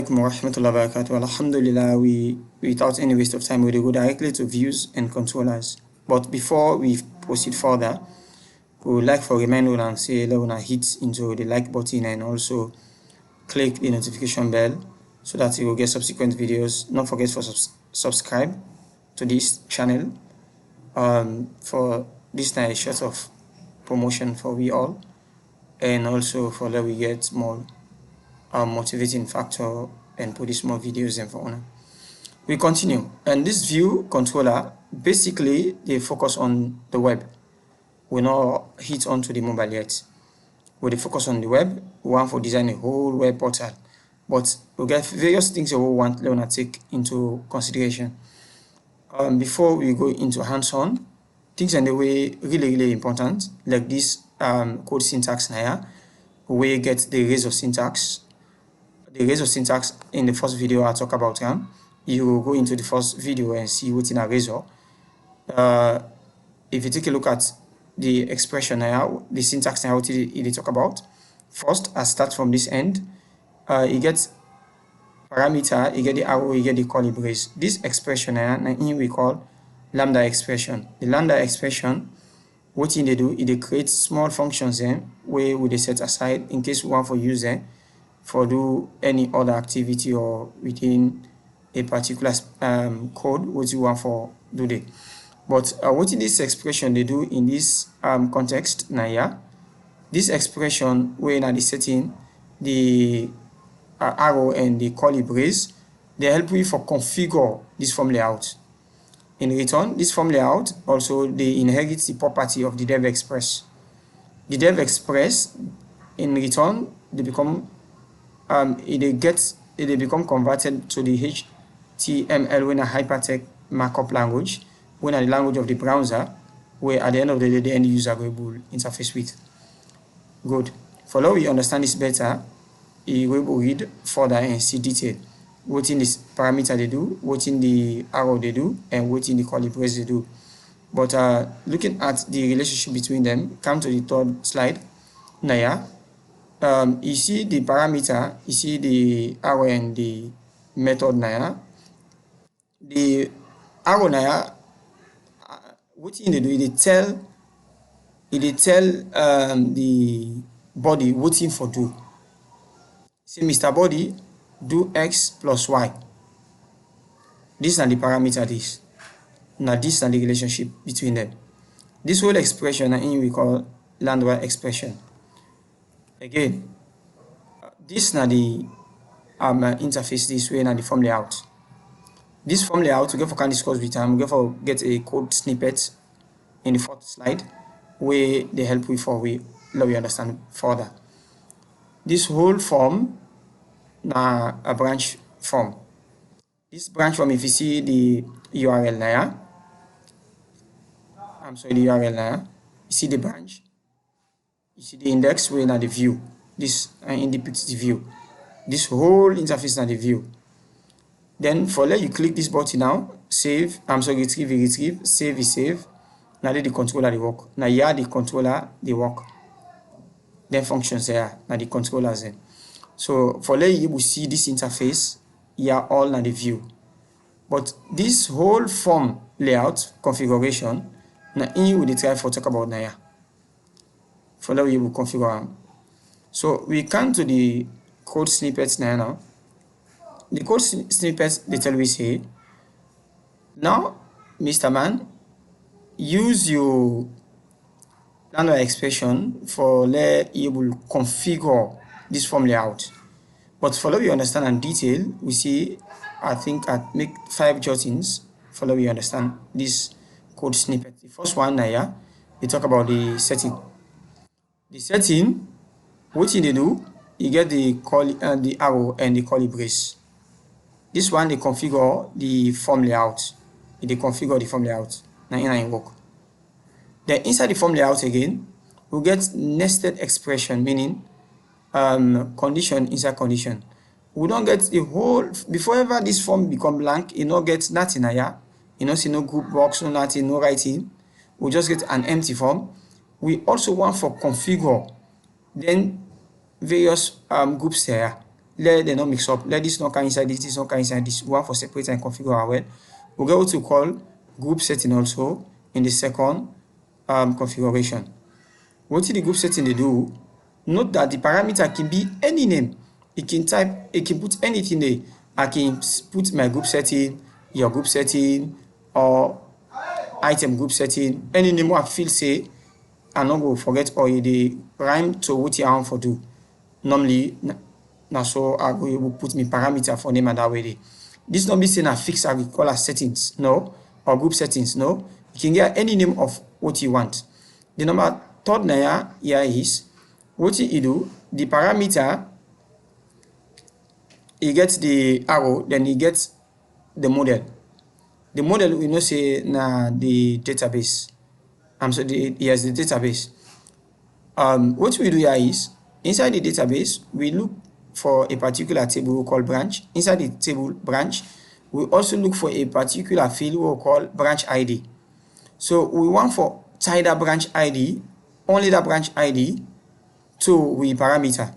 alaikum wa rahmatullahi wa barakatuh. Alhamdulillah, without any waste of time, we will go directly to views and controllers. But before we proceed further, we would like for reminder and say let hit into the like button and also click the notification bell so that you will get subsequent videos. Don't forget to subscribe to this channel. For this night short of promotion for we all, and also for that we get more motivating factor and produce more videos and for honor. We continue, and this view controller basically they focus on the web. We not hit onto the mobile yet. We focus on the web. We want to design a whole web portal, but we get various things that we want to take into consideration. Before we go into hands-on, things and the way really important, like this code syntax now, we get the razor syntax. The razor syntax in the first video I talk about. You will go into the first video and see what's in a razor. If you take a look at the expression now, the syntax now, what it talk about. First, I start from this end. You get parameter, you get the arrow, you get the curly brace. This expression here we call lambda expression. The lambda expression, what they do is they create small functions where we set aside in case we want for use for do any other activity or within a particular code what you want for do they. But what in this expression they do in this context now, this expression where now the setting the arrow and the curly brace, they help you for configure this form layout. In return, this form layout also they inherit the property of the DevExpress. The DevExpress in return they become they become converted to the HTML when a hypertext markup language, when a language of the browser, where at the end of the day the end user will interface with. Good. For now we understand this better, we will read further and see detail. What in this parameter they do, what in the arrow they do, and what in the curly brace they do. But looking at the relationship between them, come to the third slide. Now, you see the parameter, you see the arrow and the method now. The arrow now, what in they do, they tell the body what in for do. Say Mr. Body, do X plus Y. This is the parameter this. Now this is the relationship between them. This whole expression we call lambda expression. Again, this is the interface this way and the form layout. This form layout we get for can discuss with time, we get for get a code snippet in the fourth slide where they help you for we understand further. This whole form now a branch form. This branch form, if you see the URL layer, the URL layer, you see the branch, you see the index where now the view. This indicates the view. This whole interface now the view. Then for that you click this button now, save, retrieve, save is save. Now the controller they work. Now here the controller they work. Then functions here, now the controllers then. So for that you will see this interface here all now the view. But this whole form layout configuration, now you will try for talk about now. For that you will configure them. So we come to the code snippets now. The code snippets they tell we say, now Mr. Man, use your lambda expression for let you will configure this form layout. But for that we understand in detail, we see I think I make 5 jottings for that we understand this code snippet. The first one here, they talk about the setting. The setting, what they do, you get the arrow and the curly brace. This one they configure the form layout. They configure the form layout. Now in work. Then inside the form layout again, we get nested expression, meaning condition inside condition. We don't get the whole before ever this form become blank, you don't get nothing here. You don't see no group box, no nothing, no writing. We just get an empty form. We also want for configure then various groups here. let them not mix up. Let this not come inside this not come inside this. We want for separate and configure our well. We'll go to call group setting also in the second configuration. What the group setting they do? Note that the parameter can be any name. It can put anything there. I can put my group setting, your group setting, or item group setting, any name I feel say, and not go forget or the rhyme to what you want for do. Normally, now so I will put me parameter for name and that way. This not be saying I fix I will call as settings, no, or group settings, no. You can get any name of what you want. The number third layer here is what you do, the parameter, you get the arrow, then you get the model. The model we know say na the database. So here's the database. What we do here is inside the database, we look for a particular table called branch. Inside the table branch, we also look for a particular field we call branch ID. So we want for tie that branch ID, only that branch ID to we parameter.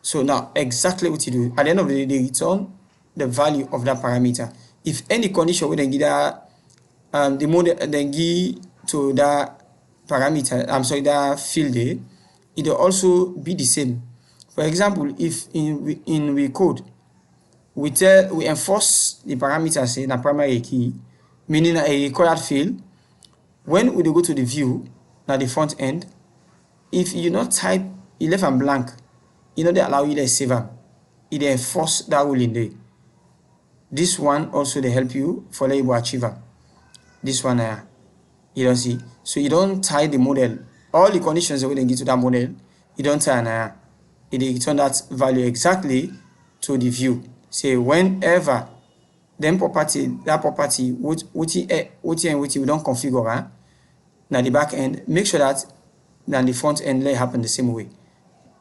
So now exactly what you do at the end of the day, they return the value of that parameter. If any condition we then give that the model then give to that parameter, that field there, it will also be the same. For example, if in we code we enforce the parameter say na primary key, meaning a required field, when we go to the view, now the front end, if you not type, you left and blank, you know they allow you to save them. It enforce that rule in there. This one also they help you for label achiever. This one you don't see. So you don't tie the model. All the conditions that we then give to that model, you don't tie it return that value exactly to the view. Say whenever then that property which we don't configure now the back end, make sure that then the front end let happen the same way.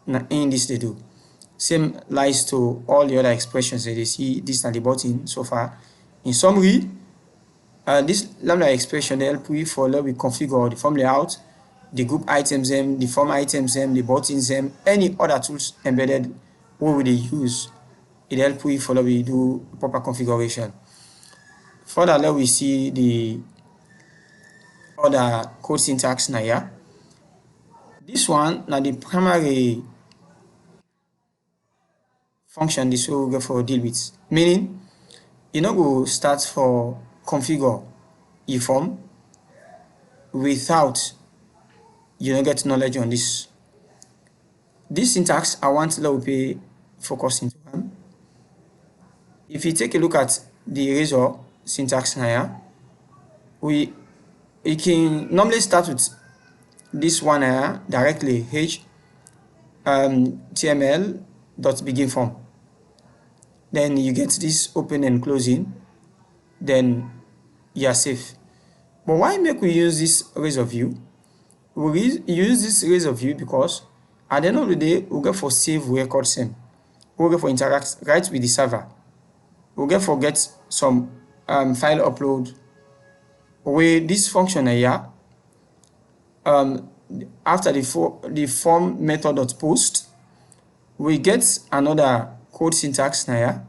Now in this they do. Same lies to all the other expressions that they see this and the button so far. In summary, this lambda expression they help we for we configure the form layout, the group items the form items the buttons any other tools embedded what will they use. It help we for we do proper configuration. Further, let we see the other code syntax now here. This one now the primary function this will go for deal with, meaning you know go start for configure your form without you don't get knowledge on this. This syntax I want to pay focus into one. If you take a look at the razor syntax here, we can normally start with this one here directly HTML dot begin form. Then you get this open and closing, then you are safe. But why make we use this razor view? We use this razor view because at the end of the day, we'll get for save record same. We'll get for interact right with the server. We'll get for get some file upload. With this function here, after the form method dot post, we get another code syntax here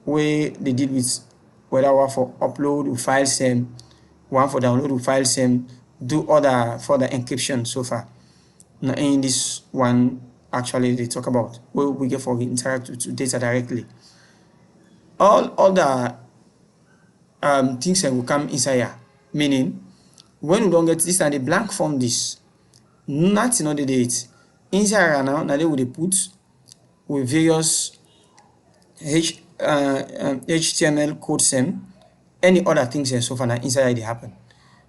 where they deal with whether one for upload file same, one for download file same, do other further encryption so far. Now in this one actually they talk about where we get for interact with data directly. All other things that will come inside here, meaning when we don't get this and the blank form this, nothing on the date. Inside right now they will put with various HTML code same, any other things and so far inside they happen.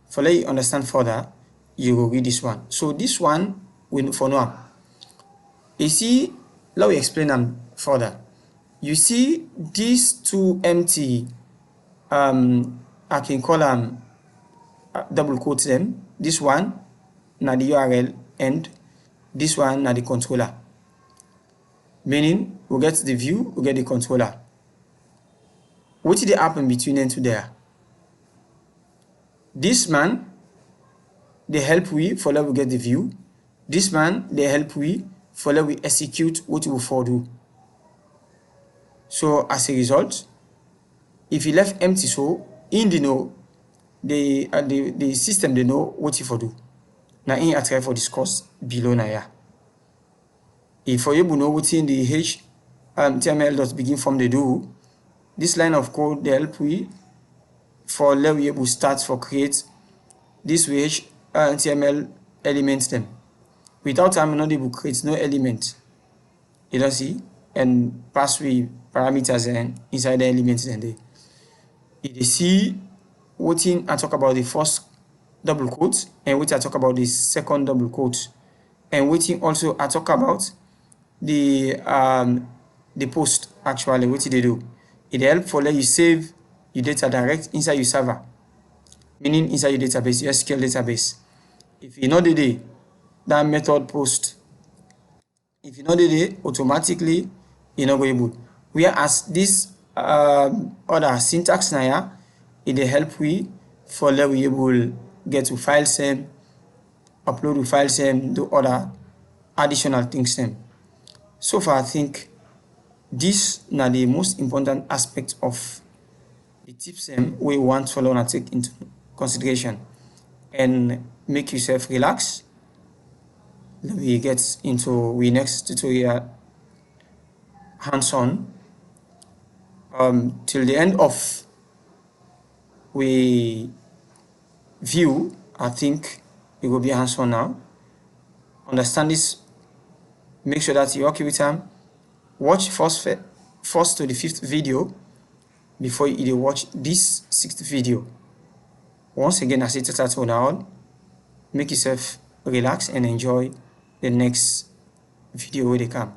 For let you understand further, you will read this one. So this one will for now. You see, let me explain them further. You see these two empty I can call them double quotes them. This one now the URL and this one now the controller. Meaning we get the view, we get the controller. What did happen between them two there? This man they help we for let we get the view. This man they help we for let we execute what we for do. So as a result, if you left empty, so in the know the system they know what you for do. Now in I try for discuss below now yeah. If for you know what in the HTML dot begin from they do, this line of code they help we for let we able start for create this way HTML elements them. Without time not able create no element. You don't see and pass we parameters and inside the elements and they. If you see what in I talk about the first double quotes and what I talk about the second double quotes and waiting also I talk about the post actually what they do. It help for let you save your data direct inside your server, meaning inside your database, your SQL database. If you know the that method post, if you know the automatically you're not going to. Whereas this other syntax now, it help we for let we able get to file same, upload to file same, do other additional things same. So far I think this now the most important aspect of the tips we want to learn and take into consideration and make yourself relax. We get into we next tutorial hands-on till the end of we view. I think it will be hands-on now. Understand this, make sure that you're okay with them. Watch first to the 5th video before you watch this 6th video. Once again, I say to now, make yourself relax and enjoy the next video where they come.